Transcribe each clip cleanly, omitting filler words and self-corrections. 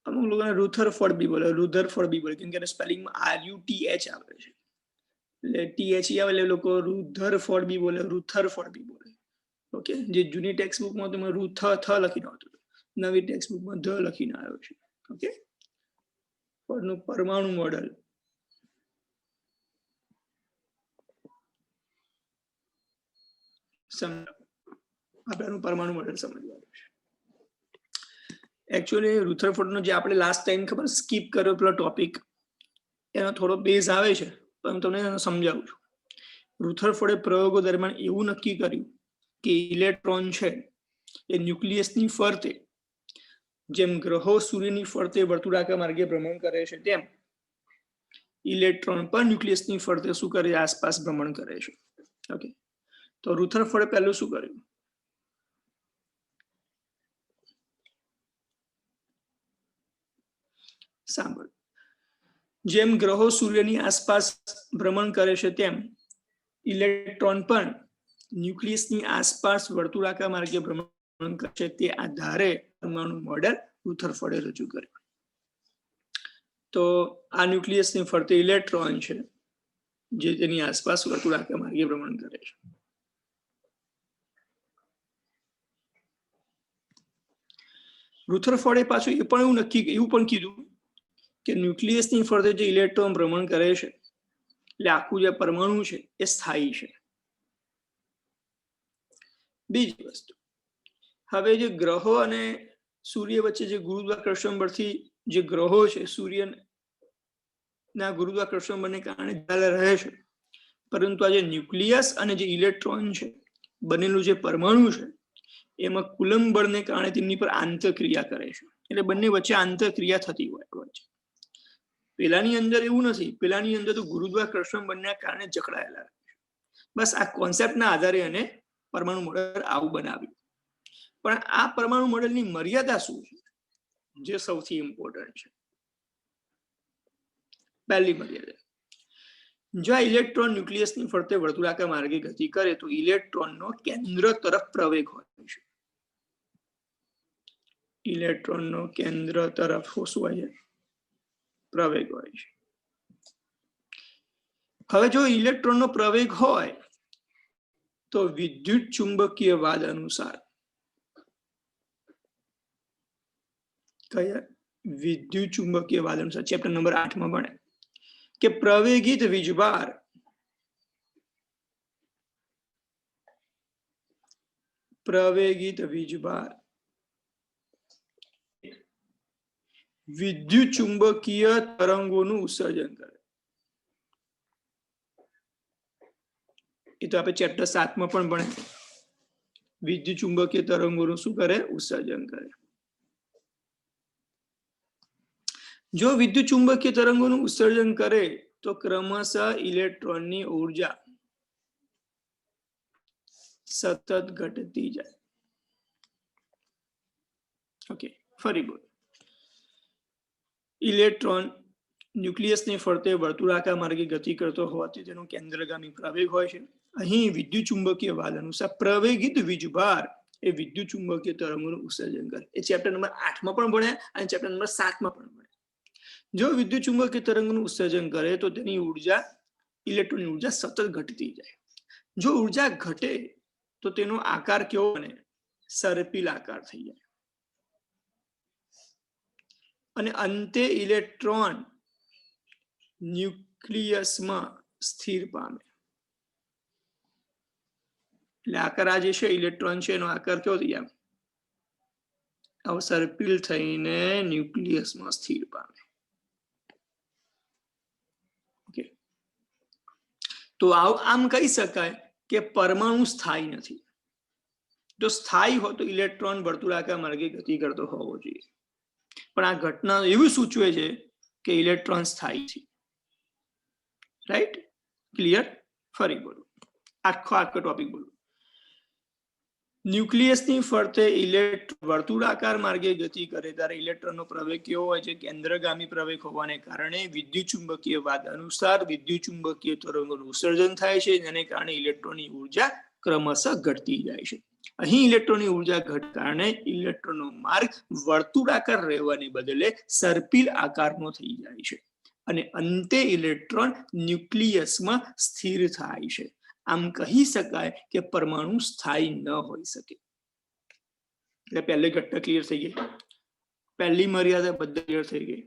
અમુક લોકોને રુથરફોર્ડ બી બોલે, રુધરફોર્ડ બી બોલે, કેમ કે સ્પેલિંગમાં RUTH આવે છે, એટલે THE આવે એટલે લોકો રુધરફોર્ડ બી બોલે, રુથરફોર્ડ બી બોલે. ઓકે, જે જૂની ટેક્સ્ટ બુકમાં તમે થ લખીને આવતું, નવી ટેક્સ્ટ બુકમાં ધ લખીને આવ્યો છે. ઓકે, ફોર્ડનું પરમાણુ મોડેલ. આપણું પરમાણુ મોડેલ સમજવાનું છે. એકચ્યુઅલી રુથરફોર્ડનો જે આપણે લાસ્ટ ટાઈમ ખબર સ્કીપ કર્યો પેલો ટોપિક, એનો થોડો બેઝ આવે છે, પણ તમને સમજાવું છું. રુથરફોર્ડે પ્રયોગો દરમિયાન એવું નક્કી કર્યું કે ઇલેક્ટ્રોન છે એ ન્યુક્લિયસની ફરતે, જેમ ગ્રહો સૂર્યની ફરતે વર્તુળાકાર માર્ગે ભ્રમણ કરે છે, તેમ ઇલેક્ટ્રોન પણ ન્યુક્લિયસની ફરતે શું કરે, આસપાસ ભ્રમણ કરે છે. ઓકે, તો રુથરફોર્ડે પહેલું શું કર્યું? સાંભળ, જેમ ગ્રહો સૂર્યની આસપાસ ભ્રમણ કરે છે, તેમ ઇલેક્ટ્રોન પણ ન્યુક્લિયસની આસપાસ વર્તુળાકાર માર્ગે ભ્રમણ કરે છે. તે આધારે પરમાણુ મોડેલ રુથરફોર્ડે રજૂ કર્યું. તો આ ન્યુક્લિયસની ફરતે ઇલેક્ટ્રોન છે, જે તેની આસપાસ વર્તુળાકાર માર્ગે ભ્રમણ કરે છે. રુથરફોર્ડે પાછું એ પણ એવું પણ કીધું કે ન્યુક્લિયસની ફરતે જે ઇલેક્ટ્રોન ભ્રમણ કરે છે, એટલે આખું જે પરમાણુ છે એ સ્થાયી છે. બીજી વસ્તુ, હવે જે ગ્રહો અને સૂર્ય વચ્ચે જે ગુરુત્વાકર્ષણ બળથી જે ગ્રહો છે સૂર્યના ગુરુત્વાકર્ષણ બળને કારણે રહે છે, પરંતુ આ જે ન્યુક્લિયસ અને જે ઇલેક્ટ્રોન છે બનેલું જે પરમાણુ છે, એમાં કુલંબ બળને કારણે તેમની પર આંતરક્રિયા કરે છે. એટલે બંને વચ્ચે આંતરક્રિયા થતી હોય વચ્ચે. પેલાની અંદર એવું નથી, પેલાની અંદર તો ગુરુત્વાકર્ષણ બળના કારણે જકડાયેલા. બસ આ કોન્સેપ્ટના આધારે એને પરમાણુ મોડેલ આવું બનાવ્યું. પણ આ પરમાણુ મોડેલની મર્યાદા શું છે, જે સૌથી ઇમ્પોર્ટન્ટ છે. પહેલી મર્યાદા, જો આ ઇલેક્ટ્રોન ન્યુક્લિયસની ફરતે વર્તુળાકાર માર્ગે ગતિ કરે તો ઇલેક્ટ્રોનનો કેન્દ્ર તરફ પ્રવેગ હોય છે. ઇલેક્ટ્રોનનો કેન્દ્ર તરફ શું હોય છે? પ્રવેગ હોય છે. હવે જો ઇલેક્ટ્રોનનો પ્રવેગ હોય તો વિદ્યુત ચુંબકીય વાદ અનુસાર, કયા વિદ્યુત ચુંબકીય વાદ અનુસાર ચેપ્ટર નંબર 8 માં ભણે કે પ્રવેગિત વીજભાર વિદ્યુત ચુંબકીય તરંગોનું ઉત્સર્જન કરે. એ તો આપણે ચેપ્ટર 7 માં પણ ભણે. વિદ્યુત ચુંબકીય તરંગોનું શું કરે? ઉત્સર્જન કરે. જો વિદ્યુત ચુંબકીય તરંગોનું ઉત્સર્જન કરે તો ક્રમશઃ ઇલેક્ટ્રોનની ઉર્જા સતત ઘટતી જાય. ઓકે, ફરી બોલ. ઇલેક્ટ્રોન ન્યુક્લિયસની ફરતે વર્તુળાકાર માર્ગે ગતિ કરતો હોવાથી તેનો કેન્દ્રગામી પ્રવેગ હોય છે. અહીં વિદ્યુત ચુંબકીય વાદ અનુસાર પ્રવેગિત વીજભાર એ વિદ્યુત ચુંબકીય તરંગોનું ઉત્સર્જન કરે. એ ચેપ્ટર નંબર 8 માં પણ ભણ્યા અને ચેપ્ટર નંબર 7 માં પણ ભણ્યા. જો વિદ્યુત ચુંબકીય તરંગોનું ઉત્સર્જન કરે તો તેની ઉર્જા, ઇલેક્ટ્રોનની ઉર્જા સતત ઘટતી જાય. જો ઉર્જા ઘટે તો તેનો આકાર કેવો બને? સર્પિલ આકાર થઈ જાય. અને અંતે ઇલેક્ટ્રોન ન્યુક્લિયસમાં સ્થિર પામે. એટલે આકાર આ જે છે ઇલેક્ટ્રોન છે એનો આકાર કેવો થઈ જાય? આવો સર્પિલ થઈને ન્યુક્લિયસમાં સ્થિર પામે. ઓકે, તો આમ કહી શકાય કે પરમાણુ સ્થાયી નથી. જો સ્થાયી હોય તો ઇલેક્ટ્રોન વર્તુળાકાર માર્ગે ગતિ કરતો હોવો જોઈએ. પણ આ ઘટના એવું સૂચવે છે કે ઇલેક્ટ્રોન સ્થાયી છે. રાઈટ? ક્લિયર? ફરી બોલો, આખો ટોપિક બોલો. ન્યુક્લિયસની ફરતે ઇલેક્ટ્રોન વર્તુળાકાર માર્ગે ગતિ કરે ત્યારે ઇલેક્ટ્રોનનો પ્રવેગ કેવો હોય છે? કેન્દ્રગામી પ્રવેગ હોવાને કારણે વિદ્યુત ચુંબકીય વાદ અનુસાર વિદ્યુત ચુંબકીય તરંગોનું ઉત્સર્જન થાય છે, જેને કારણે ઇલેક્ટ્રોનની ઉર્જા ક્રમશઃ ઘટતી જાય છે. અહીં ઇલેક્ટ્રોનની ઉર્જા ઘટ કારણે ઇલેક્ટ્રોનનો માર્ગ વર્તુળાકાર રહેવાને બદલે સર્પિલ આકારનો થઈ જાય છે અને અંતે ઇલેક્ટ્રોન ન્યુક્લિયસમાં સ્થિર થાય છે. આમ કહી શકાય કે પરમાણુ સ્થાયી ન હોઈ શકે. એટલે પહેલી ઘટના ક્લિયર થઈ ગઈ, પહેલી મર્યાદા બધા ક્લિયર થઈ ગઈ.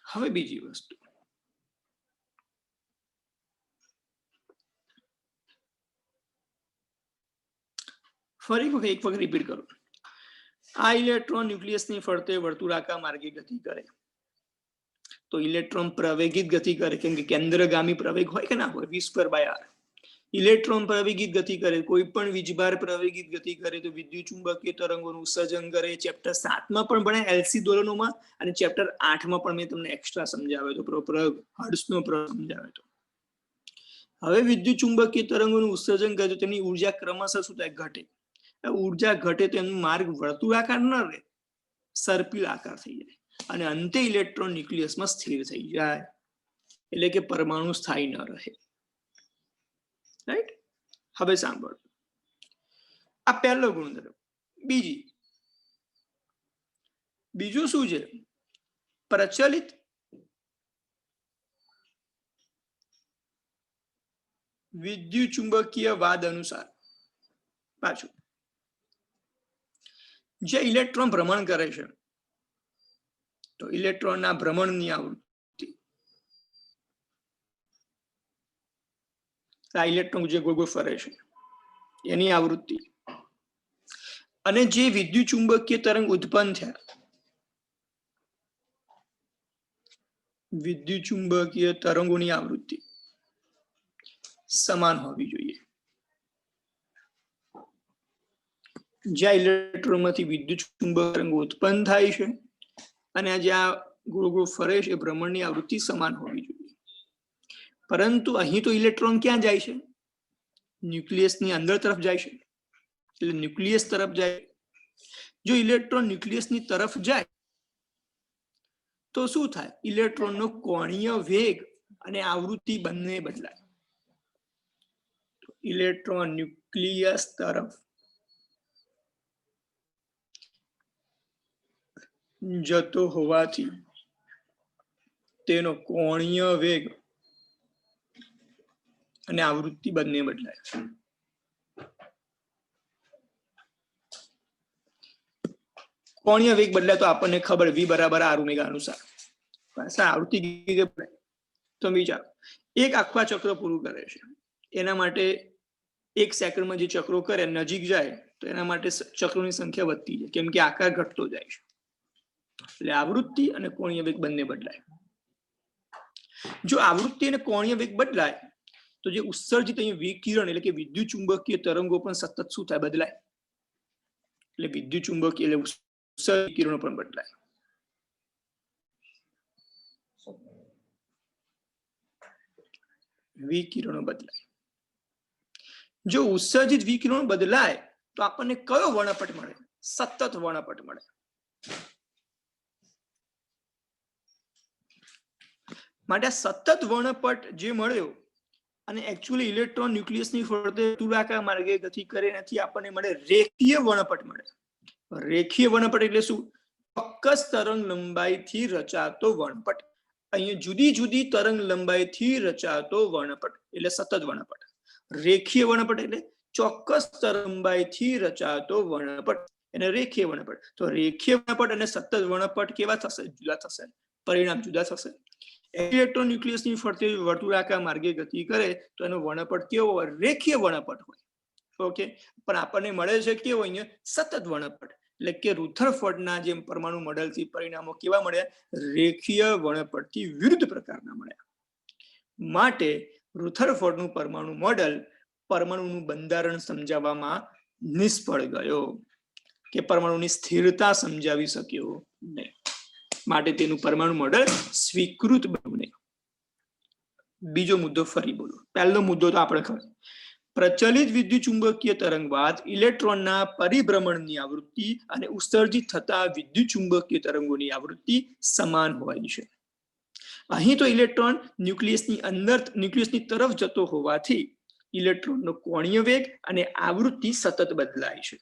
હવે બીજી વસ્તુ, ફરી એક વખત રિપીટ કરું. આ ઇલેક્ટ્રોન ન્યુક્લિયસની ફરતે વર્તુળાકાર માર્ગે ગતિ કરે તો ઇલેક્ટ્રોન પ્રવેગિત ગતિ કરે, કેમ કે કેન્દ્રગામી પ્રવેગ હોય કે ના હોય, v²/r. ઇલેક્ટ્રોન પ્રવેગિત ગતિ કરે, કોઈ પણ વીજભાર પ્રવેગિત ગતિ કરે તો વિદ્યુત ચુંબકીય તરંગોનું ઉત્સર્જન કરે. ચેપ્ટર 7 માં પણ ભણ્યા એલસી દોલનોમાં, અને ચેપ્ટર 8 માં પણ મેં તમને એક્સ્ટ્રા સમજાવ્યો તો પ્રયોગ, હર્ટ્ઝનો પ્રયોગ સમજાવ્યો હતો. હવે વિદ્યુત ચુંબકીય તરંગોનું ઉત્સર્જન કરે તો તેની ઉર્જા ક્રમશઃ શું થાય? ઘટે. ઉર્જા ઘટે તો એનો માર્ગ વર્તુળાકાર ન રહે, સર્પિલ આકાર થઈ જાય અને અંતે ઇલેક્ટ્રોન ન્યુક્લિયસમાં સ્થિર થઈ જાય, એટલે કે પરમાણુ સ્થાયી ન રહે. રાઈટ? હવે સાંભળો, આ પહેલો ગુણધર્મ. બીજું શું છે? પ્રચલિત વિદ્યુત ચુંબકીય વાદ અનુસાર, પાછું જે ઇલેક્ટ્રોન ભ્રમણ કરે છે તો ઇલેક્ટ્રોનના ભ્રમણની આવૃત્તિ, આ ઇલેક્ટ્રોન જે ગોળ ગોળ ફરે છે એની આવૃત્તિ, અને જે વિદ્યુત ચુંબકીય તરંગ ઉત્પન્ન થયા, વિદ્યુત ચુંબકીય તરંગોની આવૃત્તિ સમાન હોવી જોઈએ. જ્યાં ઇલેક્ટ્રોનમાંથી વિદ્યુત ચુંબક તરંગો ઉત્પન્ન થાય છે અને જ્યાં ગોળ ગોળ ફરે છે ભ્રમણની આવૃત્તિ સમાન હોવી જોઈએ. પરંતુ અહીં તો ઇલેક્ટ્રોન ક્યાં જાય છે? ન્યુક્લિયસની અંદર તરફ જાય છે, એટલે ન્યુક્લિયસ તરફ જાય. જો ઇલેક્ટ્રોન ન્યુક્લિયસની તરફ જાય તો શું થાય? ઇલેક્ટ્રોનનો કોણીય વેગ અને આવૃત્તિ બંને બદલાય. ઇલેક્ટ્રોન ન્યુક્લિયસ તરફ જતો હોવાથી તેનો કોણીય વેગ અને આવૃત્તિ બંને બદલાય. કોણીય વેગ બદલાય તો આપણને ખબર v = r ઓમેગા અનુસાર. આવૃત્તિ તો વિચારો, એક આખા ચક્ર પૂરું કરે છે, એના માટે 1 સેકન્ડમાં જે ચક્રો કરે નજીક જાય તો એના માટે ચક્રોની સંખ્યા વધતી જાય, કેમ કે આકાર ઘટતો જાય છે. એટલે આવૃત્તિ અને કોણીય વેગ બંને બદલાય. જો આવૃત્તિ અને કોણીય વેગ બદલાય તો જે ઉત્સર્જિત અહીં વિકિરણ એટલે કે વિદ્યુત ચુંબકીય તરંગો પણ સતત શું થાય? બદલાય. એટલે વિદ્યુત ચુંબકીય એટલે ઉત્સર્જિત કિરણો પણ બદલાય. વિકિરણો બદલાય. જો ઉત્સર્જિત વિકિરણો બદલાય તો આપણને કયો વર્ણપટ મળે? સતત વર્ણપટ મળે. માટે સતત વર્ણપટ જે મળ્યો અને એકચ્યુઅલી ઇલેક્ટ્રોન ન્યુક્લિયસની ફરતે વર્તુળાકાર માર્ગે ગતિ કરે નથી, આપણને મળે રેખીય વર્ણપટ મળે. રેખીય વર્ણપટ એટલે શું? ચોક્કસ તરંગ લંબાઈથી રચાતો વર્ણપટ. અહીંયા જુદી જુદી તરંગ લંબાઈથી રચાતો વર્ણપટ એટલે સતત વર્ણપટ. રેખીય વર્ણપટ એટલે ચોક્કસ તરંગ લંબાઈથી રચાતો વર્ણપટ એને રેખીય વર્ણપટ. તો રેખીય વર્ણપટ અને સતત વર્ણપટ કેવા થશે? જુદા થશે, પરિણામ જુદા થશે. ઇલેક્ટ્રોન ન્યુક્લિયસની ફરતે વર્તુળાકાર માર્ગે ગતિ કરે તો એનો વર્ણપટ કેવો હોય? રેખીય વર્ણપટ હોય. ઓકે, પણ આપણને મળે છે કેવો? અહીંયા સતત વર્ણપટ. એટલે કે રુથરફોર્ડના જે પરમાણુ મોડેલથી પરિણામો કેવા મળ્યા? રેખીય વર્ણપટથી વિરુદ્ધ પ્રકારના મળ્યા. માટે રુથરફોર્ડનું પરમાણુ મોડેલ પરમાણુનું બંધારણ સમજાવવામાં નિષ્ફળ ગયો, કે પરમાણુની સ્થિરતા સમજાવી શક્યો નહીં. માટે તેનું પરમાણુ મોડેલ સ્વીકૃત બન્યું નહીં. બીજો મુદ્દો ફરી બોલો. પહેલો મુદ્દો તો આપણે ખબર, પ્રચલિત વિદ્યુત ચુંબકીય તરંગવાદ ઇલેક્ટ્રોનના પરિભ્રમણની આવૃત્તિ અને ઉત્સર્જિત થતા વિદ્યુત ચુંબકીય તરંગોની આવૃત્તિ સમાન હોય છે. અહીં તો ઇલેક્ટ્રોન ન્યુક્લિયસની અંદર ન્યુક્લિયસની તરફ જતો હોવાથી ઇલેક્ટ્રોનનો કોણીય વેગ અને આવૃત્તિ સતત બદલાય છે,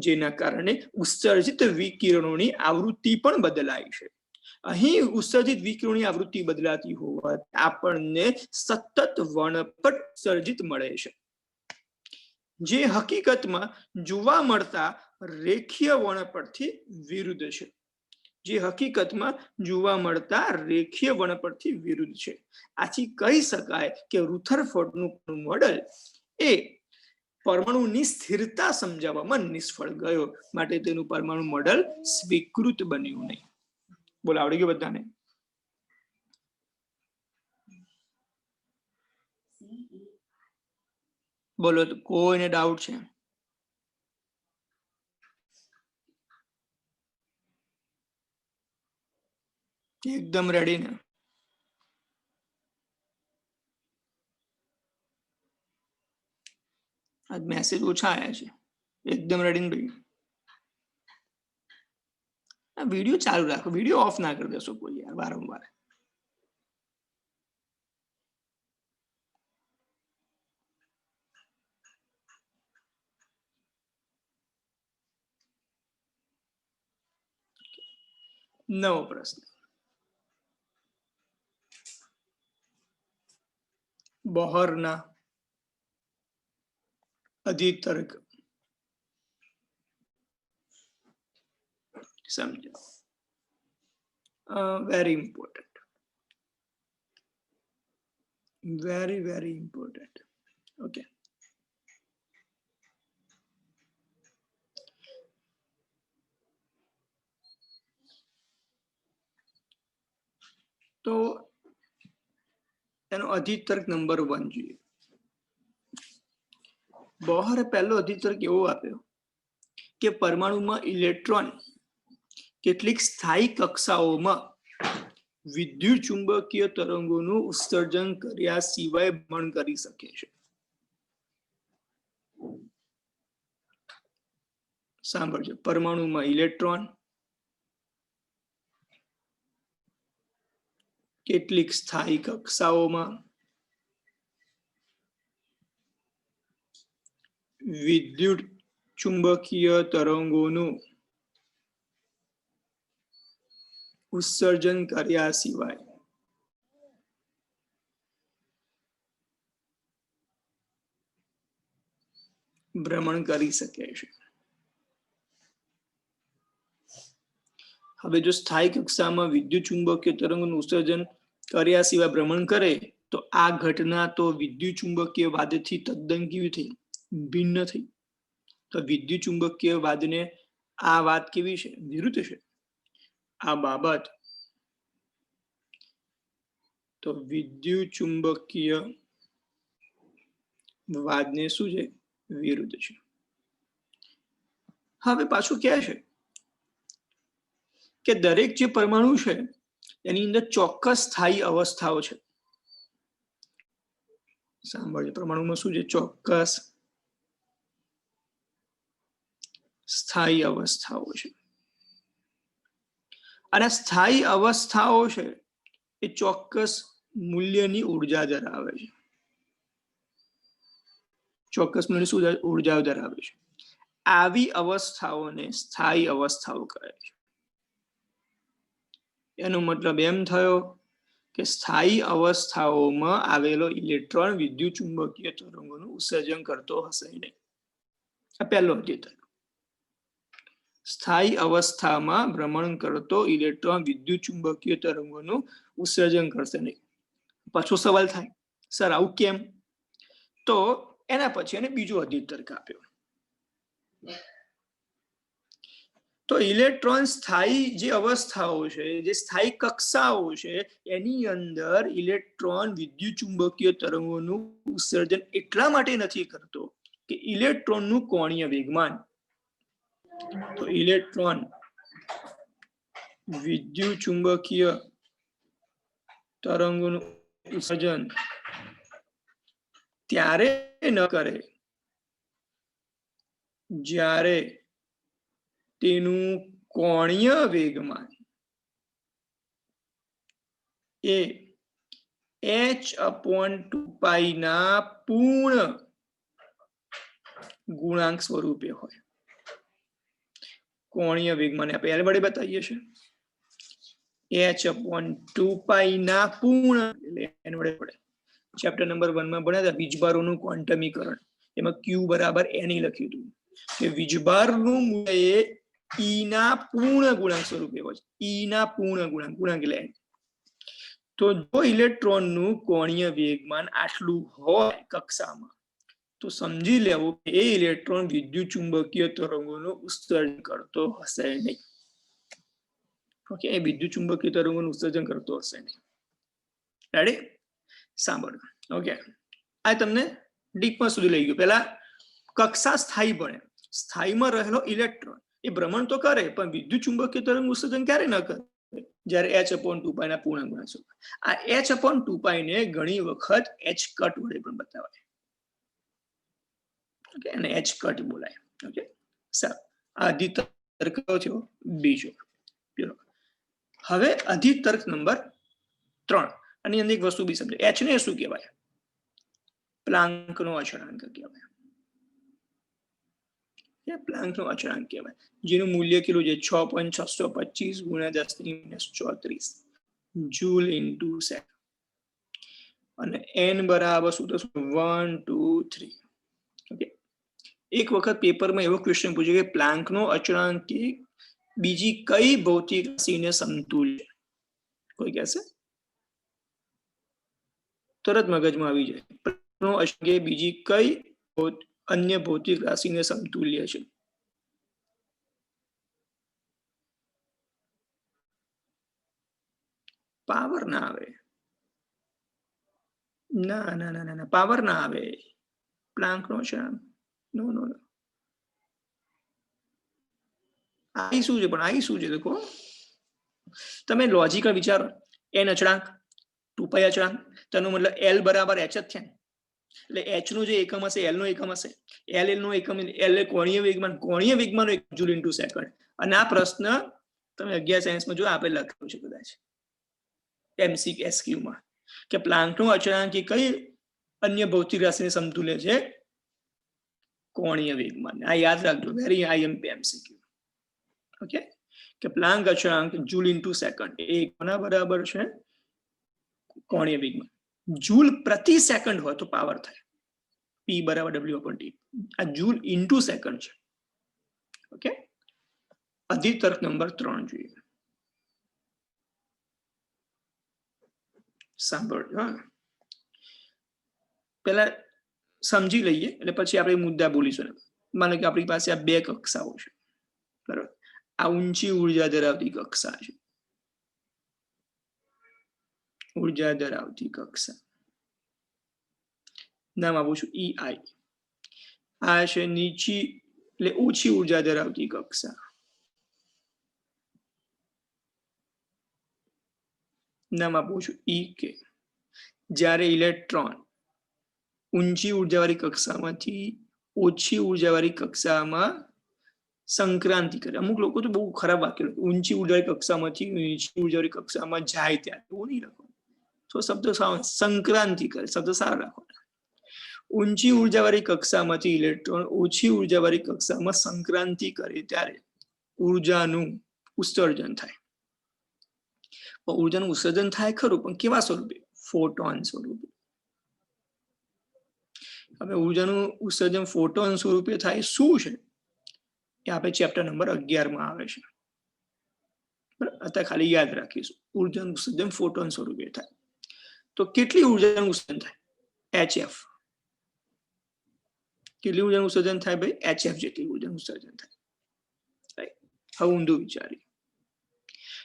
જેના કારણે ઉત્સર્જિત વિકિરણોની આવૃત્તિ પણ બદલાય છે. અહીં ઉત્સર્જિત વિકિરણોની આવૃત્તિ બદલાતી હોવાથી આપણને સતત વર્ણપટ ઉત્સર્જિત મળે છે, જે હકીકતમાં જોવા મળતા રેખીય વર્ણપટથી વિરુદ્ધ છે. જે હકીકતમાં જોવા મળતા રેખીય વર્ણપટથી વિરુદ્ધ છે. આથી કહી શકાય કે રુથરફોર્ડનું મોડેલ એ પરમાણુની સ્થિરતા સમજાવવામાં નિષ્ફળ ગયો, માટે તેનું પરમાણુ મોડેલ સ્વીકૃત બન્યું નહીં. બોલ, આવડી ગયું બધાને? બોલો, કોઈને ડાઉટ છે? એકદમ રેડી ને? આજ મેસેજ ઓછા આયા છે. એકદમ રેડી ને ભાઈ? આ વિડિયો ચાલુ રાખો, વિડિયો ઓફ ના કરી દેશો કોઈ યાર વારંવાર. નવો પ્રશ્ન. બોહરના અધિતર્ક સમજો. Very important, very important. Okay, તો એનો અધિતર્ક નંબર 1 જોઈએ. બોહરે પહેલો અધિતર્ક એવો આપ્યો કે પરમાણુમાં ઇલેક્ટ્રોન કેટલીક સ્થાયી કક્ષાઓમાં વિદ્યુત ચુંબકીય તરંગોનું ઉત્સર્જન કર્યા સિવાય ભ્રમણ કરી શકે છે. સાંભળજો, પરમાણુમાં ઇલેક્ટ્રોન કેટલીક સ્થાયી કક્ષાઓમાં વિદ્યુત ચુંબકીય તરંગોનું ઉત્સર્જન કર્યા સિવાય ભ્રમણ કરી શકે છે. હવે જો સ્થાયી કક્ષામાં વિદ્યુત ચુંબકીય તરંગોનું ઉત્સર્જન કર્યા સિવાય ભ્રમણ કરે તો આ ઘટના તો વિદ્યુત ચુંબકીય વાદથી તદ્દન કેવી થઈ? ભિન્ન થઈ. તો વિદ્યુત ચુંબકીય વાદને આ વાત કેવી છે? વિરુદ્ધ છે. આ બાબત તો વિદ્યુત ચુંબકીય વાદને શું છે? વિરુદ્ધ છે. હવે પાછું કહે છે કે દરેક જે પરમાણુ છે એની અંદર ચોક્કસ સ્થાયી અવસ્થાઓ છે. સાંભળજો, પરમાણુમાં શું છે? ચોક્કસ સ્થાયી અવસ્થાઓ છે. અને સ્થાયી અવસ્થાઓ છે એ ચોક્કસ મૂલ્યની ઉર્જા ધરાવે છે. ચોક્કસ મૂલ્યની શું ઉર્જા ધરાવે છે? આવી અવસ્થાઓને સ્થાયી અવસ્થાઓ કહે છે. એનો મતલબ એમ થયો કે સ્થાયી અવસ્થાઓમાં આવેલો ઇલેક્ટ્રોન વિદ્યુત ચુંબકીય તરંગોનું ઉત્સર્જન કરતો હશે નહીં. આ પહેલો અધિતર્ક. સ્થાયી અવસ્થામાં ભ્રમણ કરતો ઇલેક્ટ્રોન વિદ્યુત ચુંબકીય તરંગોનું ઉત્સર્જન કરશે નહીં. પાછો સવાલ થાય, સર આવું કેમ? તો એના પછી એને બીજો અધિતર્ક આપ્યો. તો ઇલેક્ટ્રોન સ્થાયી જે અવસ્થાઓ છે, જે સ્થાયી કક્ષાઓ છે, એની અંદર ઇલેક્ટ્રોન વિદ્યુત ચુંબકીય તરંગોનું ઉત્સર્જન એટલા માટે નથી કરતો કે ઇલેક્ટ્રોનનું કોણીય વેગમાન. તો ઇલેક્ટ્રોન વિદ્યુત ચુંબકીય તરંગોનું ઉત્સર્જન ત્યારે ન કરે જ્યારે તેનું કોણીય વેગમાન એ h/2π ના પૂર્ણ ગુણાંક સ્વરૂપે હોય. કોણીય વેગમાન પહેલા વડે બતાવીએ છીએ. h/2π ના પૂર્ણ એટલે n વડે પડે. ચેપ્ટર નંબર 1 માં ભણ્યા હતા વીજભારોનું ક્વોન્ટમીકરણ. એમાં q બરાબર n લખ્યું હતું કે વીજભારનું મૂલ્ય એ e ના પૂર્ણ ગુણાંક સ્વરૂપે હોય છે. e ના પૂર્ણ ગુણાંક એટલે n. તો જો ઇલેક્ટ્રોનનું કોણીય વેગમાન આટલું હોય કક્ષામાં તો સમજી લેવું કે એ ઇલેક્ટ્રોન વિદ્યુત ચુંબકીય તરંગોનું ઉત્સર્જન કરતો હશે નહીં. ઓકે, એ વિદ્યુત ચુંબકીય તરંગોનું ઉત્સર્જન કરતો હશે નહીં. રેડી? સાંભળો. ઓકે, આ તમને ડીપમાં સુધી લઈ ગયું. પહેલા કક્ષા સ્થાયી બને. સ્થાયીમાં રહેલો ઇલેક્ટ્રોન એ ભ્રમણ તો કરે પણ વિદ્યુત ચુંબકીય તરંગ ઉત્સર્જન ક્યારે ન કરે? જ્યારે h/2π ના પૂર્ણ ગુણાંક. આ h/2π ને ઘણી વખત h કટ વડે પણ બતાવાય. ઓકે, અને h કટ બોલાય. ઓકે, સર અધિતર્ક થયો બીજો. હવે અધિતર્ક નંબર 3. આની અંદર એક વસ્તુ બી સમજે. h ને શું કહેવાય? પ્લાન્કનો અચળાંક કહેવાય. પ્લાન્કનો અચળાંક કહેવાય, જેનું મૂલ્ય કેટલું છે? 6.625 × 10⁻34 જૂલ ઇન્ટુ સેકન્ડ. અને n બરાબર શું થશે? 1 2 3. ઓકે, એક વખત પેપરમાં એવો ક્વેશ્ચન પૂછ્યો કે પ્લાન્કનો અચળાંક બીજી કઈ ભૌતિક રાશિને સમતુલ્ય? કોઈ કહેશે? તરત મગજમાં આવી જાય. પ્લાન્કનો અચળાંક બીજી કઈ અન્ય ભૌતિક રાશિને સમતુલ્ય છે? પાવર ના આવે. ના ના ના ના, પાવર ના આવે. પ્લાન્કનો અચળાંક નો નો નો. આઈ શું છે? પણ આઈ શું છે? દેખો, તમે લોજિકલ વિચારો. n અચળાંક, 2π અચળાંક, તેનો મતલબ l બરાબર h જ છે. એટલે h નું જે એકમ હશે l નો એકમ હશે. l નો એકમ l કોણીય વેગમાન જૂલ ઇન્ટુ સેકન્ડ. અને આ પ્રશ્ન તમે 11 સાયન્સમાં જો આપણે લખ્યું છે કદાચ MCQ માં કે પ્લાન્કનો અચળાંક કઈ અન્ય ભૌતિક રાશિને સમતુલ્ય છે? કોણીય વેગમાન. આ યાદ રાખજો, વેરી IMP MCQ. ઓકે, કે પ્લાન્ક અચળાંક જૂલ ઇન્ટુ સેકન્ડ એ કોના બરાબર છે? કોણીય વેગમાન. જૂલ પ્રતિ સેકન્ડ હોય તો પાવર થાય P બરાબર W/T. આ જૂલ ઇન્ટુ સેકન્ડ છે. ઓકે, અધિતર્ક નંબર 3 જોઈએ. સાંભળજો. હા, પહેલા સમજી લઈએ એટલે પછી આપણે મુદ્દા બોલીશું. માનો કે આપણી પાસે આ બે કક્ષાઓ છે, બરાબર? આ ઊંચી ઉર્જા ધરાવતી કક્ષા છે. ઉર્જા ધરાવતી કક્ષા નામ આપું છું EI. આ છે નીચી એટલે ઓછી ઉર્જા ધરાવતી કક્ષા. નામ આપું છું EK. જ્યારે ઇલેક્ટ્રોન ઊંચી ઉર્જાવાળી કક્ષામાંથી ઓછી ઉર્જાવાળી કક્ષામાં સંક્રાંતિ કરે. અમુક લોકો તો બહુ ખરાબ વાક્ય લખે, ઊંચી ઉર્જાવાળી કક્ષામાંથી નીચી ઉર્જાવાળી કક્ષામાં જાય ત્યારે. એવું નહીં લખો. તો શબ્દ સંક્રાંતિ કરે, શબ્દ સારો રાખો. ઊંચી ઉર્જાવાળી કક્ષામાંથી ઇલેક્ટ્રોન ઓછી ઉર્જાવાળી કક્ષામાં સંક્રાંતિ કરે ત્યારે ઉર્જાનું ઉત્સર્જન થાય. ઉર્જાનું ઉત્સર્જન થાય ખરું, પણ કેવા સ્વરૂપે? ફોટોન સ્વરૂપે. હવે ઉર્જાનું ઉત્સર્જન ફોટોન સ્વરૂપે થાય શું છે એ આપણે ચેપ્ટર નંબર 11 માં આવે છે. અત્યારે ખાલી યાદ રાખીશું, ઉર્જાનું ઉત્સર્જન ફોટોન સ્વરૂપે થાય. તો કેટલી ઉર્જાનું ઉત્સર્જન થાય? HF. કેટલી ઉર્જાનું ઉત્સર્જન થાય ભાઈ? HF જેટલી ઉર્જાનું ઉત્સર્જન થાય. હવે ઊંધું વિચારી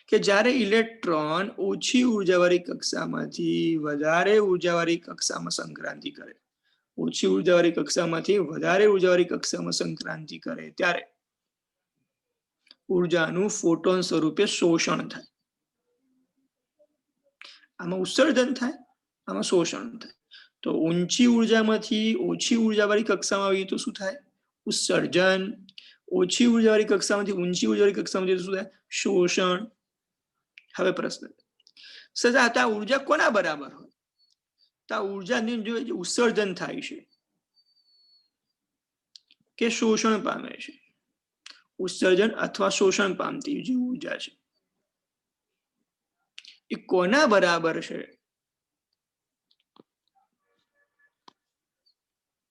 કે જ્યારે ઇલેક્ટ્રોન ઓછી ઉર્જાવાળી કક્ષામાંથી વધારે ઉર્જાવાળી કક્ષામાં સંક્રાંતિ કરે, ઓછી ઉર્જાવાળી કક્ષામાંથી વધારે ઉર્જાવાળી કક્ષામાં સંક્રાંતિ કરે ત્યારે ઉર્જાનું ફોટોન સ્વરૂપે શોષણ થાય. આમાં ઉત્સર્જન થાય, આમાં શોષણ થાય. તો ઊંચી ઉર્જામાંથી ઓછી ઉર્જાવાળી કક્ષામાં આવીએ તો શું થાય? ઉત્સર્જન. ઓછી ઉર્જાવાળી કક્ષામાંથી ઊંચી ઉર્જાવાળી કક્ષામાં શું થાય? શોષણ. હવે પ્રશ્ન, સજા તો આ ઉર્જા કોના બરાબર હોય? તો આ ઉર્જાની જો ઉત્સર્જન થાય છે કે શોષણ પામે છે, ઉત્સર્જન અથવા શોષણ પામતી જે ઉર્જા છે એ કોના બરાબર છે?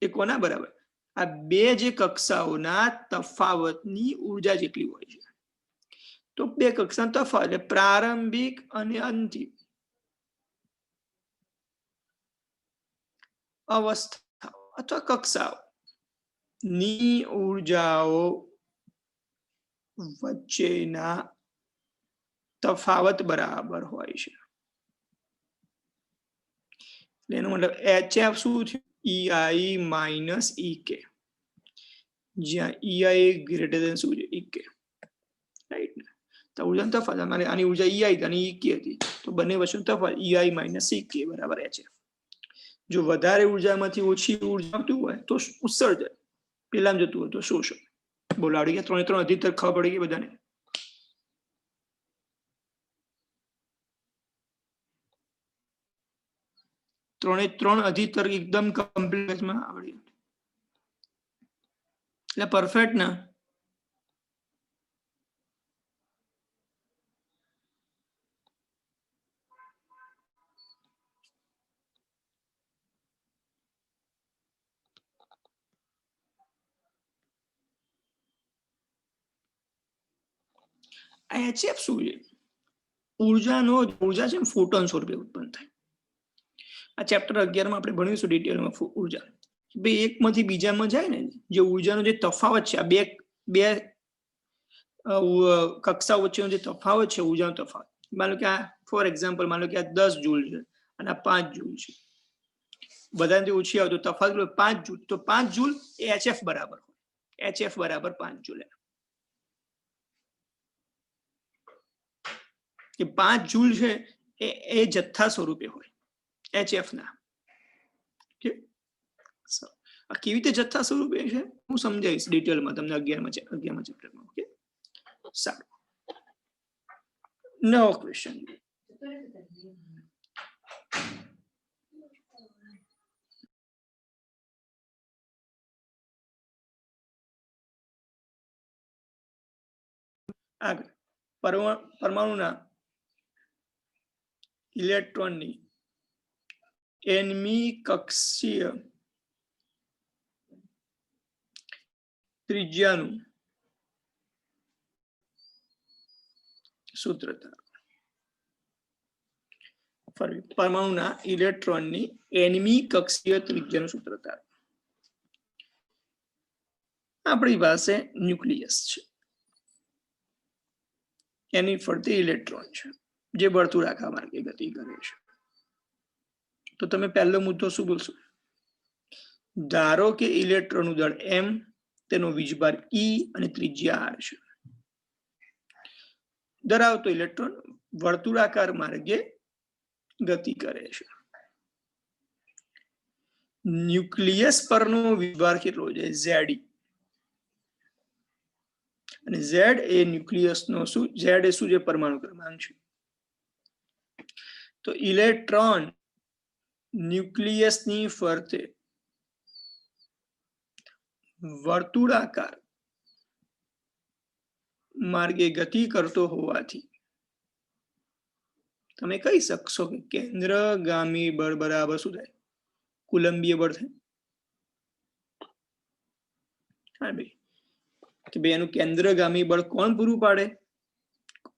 એ કોના બરાબર? આ બે જે કક્ષાઓના તફાવતની ઉર્જા જેટલી હોય છે. તો બે કક્ષાનો તફાવત એટલે પ્રારંભિક અને અંતિમ અવસ્થાઓ અથવા કક્ષાઓ ની ઉર્જાઓ વચ્ચેના તફાવત બરાબર હોય છે. એનો મતલબ HF શું થયું? EI માઇનસ EK, જ્યાં EI ગ્રેટર ધેન શું છે? EK, રાઈટ ને? તો ઉર્જાનો તફાવત અમારે આની ઉર્જા EI અને EK હતી, તો બંને વચ્ચેનો તફાવત EI માઇનસ EK બરાબર HF. જો વધારે ઉર્જામાંથી ઓછી ઉર્જા આવતું હોય તો ઉત્સર્જન, પેલામાં જતું હોય તો શોષણ. બોલો આવડી ગયા? ત્રણે ત્રણ અધિકતર ખબર પડી ગઈ બધાને? ત્રણે ત્રણ અધિકતર એકદમ કમ્પ્લીટમાં આવડી એટલે પરફેક્ટ ના? HF શું છે? ઉર્જા છે ફોટોન સ્વરૂપે ઉત્પન્ન થાય. આ ચેપ્ટર 11 માં આપણે ભણીશું ડિટેલમાં ઉર્જા. બે એકમાંથી બીજામાં જાય ને, જે ઉર્જાનો જે તફાવત છે, આ બે કક્ષાઓ વચ્ચેનો જે તફાવત છે, ઉર્જાનો તફાવત, માનો કે આ ફોર એક્ઝામ્પલ માનો કે આ 10 જૂલ છે અને આ 5 જૂલ છે, બધાથી ઓછી આવે તો તફાવત 5 જૂલ, તો 5 જૂલ એ HF બરાબર હોય. HF બરાબર 5 જૂલ. કે 5 જૂલ છે એ જથ્થા સ્વરૂપે હોય HF ના. આ કેવી રીતે જથ્થા સ્વરૂપે છે હું સમજાવીશ ડિટેલમાં તમને 11મા ચેપ્ટરમાં. ઓકે, સારું. નવો ક્વેશ્ચન. આગળ પરમાણુના ઇલેક્ટ્રોનની nમી કક્ષીય ત્રિજ્યાનું સૂત્ર પરમાણુના ઇલેક્ટ્રોનની nમી કક્ષીય ત્રિજ્યાનું સૂત્ર. આપણી પાસે ન્યુક્લિયસ છે, એની ફરતે ઇલેક્ટ્રોન છે જે વર્તુળાકાર માર્ગે ગતિ કરે છે. તો તમે પહેલો મુદ્દો શું બોલશો? ધારો કે ઇલેક્ટ્રોનનું દળ m, તેનો વીજભાર E અને ત્રિજ્યા r છે. ધરાવતો ઇલેક્ટ્રોન વર્તુળાકાર માર્ગે ગતિ કરે છે. ન્યુક્લિયસ પરનો વીજભાર કેટલો છે? Ze. અને Z એ ન્યુક્લિયસનો શું? Z એ શું છે? પરમાણુ ક્રમાંક છે. તો ઇલેક્ટ્રોન ન્યુક્લિયસની ફરતે વર્તુળાકાર માર્ગે ગતિ કરતો હોવાથી તમે કહી શકશો કે કેન્દ્રગામી બળ બરાબર શું થાય? કુલંબીય બળ થાય. હા ભાઈ, કે ભાઈ એનું કેન્દ્રગામી બળ કોણ પૂરું પાડે?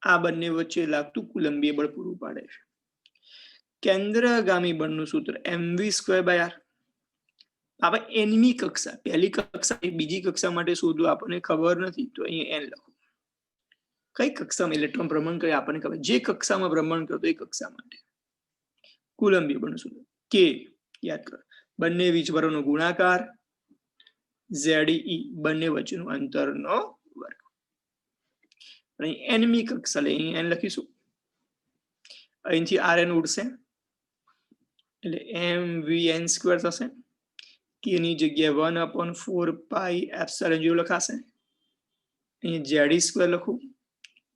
આ બંને વચ્ચે લાગતું કુલંબીય બળ પૂરું પાડે છે. કેન્દ્રગામી બળનું સૂત્ર mv²/r. આપણે nમી કક્ષા, પહેલી કક્ષા બીજી કક્ષા માટે શોધવું આપણને ખબર નથી, તો અહીંયા n લખો. કઈ કક્ષામાં ઇલેક્ટ્રોન ભ્રમણ કરે આપણને ખબર, જે કક્ષામાં ભ્રમણ કરતો એ કક્ષા માટે કુલંબીય બળનું સૂત્ર k યાદ કરો. બંને વીજભારોનો ગુણાકાર, Ze બંને વચ્ચેનું અંતરનો વર્ગ. અહીં nમી કક્ષા લે, અહીં n લખીશું, અહીંથી rn ઉડશે એટલે mvn² થશે. k ની જગ્યાએ 1/4πε0 લખાશે. અહીં Ze² લખું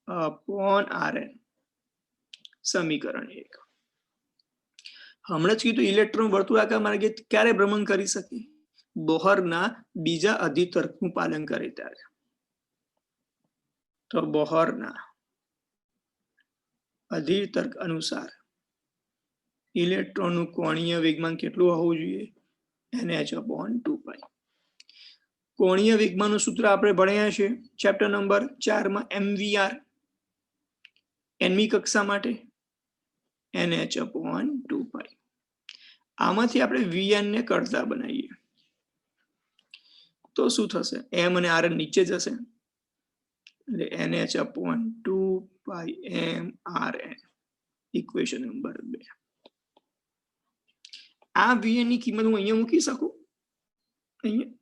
upon rn. સમીકરણ 1. હમણાં જ કીધું ઇલેક્ટ્રોન વર્તુળાકાર માર્ગે ક્યારે ભ્રમણ કરી શકે? બોહરના બીજા અધિતર્કનું પાલન કરે ત્યારે. તો બોહરના અધિતર્ક અનુસાર ઇલેક્ટ્રોનનું કોણીય વેગમાન કેટલું હોવું જોઈએ? NH/2π. કોણીય વેગમાનનું સૂત્ર આપણે ભણ્યા છે ચેપ્ટર નંબર 4 માં MVR nમી કક્ષા માટે NH/2π. આમાંથી આપણે Vn ને કરતા બનાવીએ તો શું થશે? m અને r નીચે જશે એટલે NH/2πmRn ઇક્વેશન નંબર 2. આ Vn ની કિંમત હું અહીંયા મૂકી શકું, અહીંયા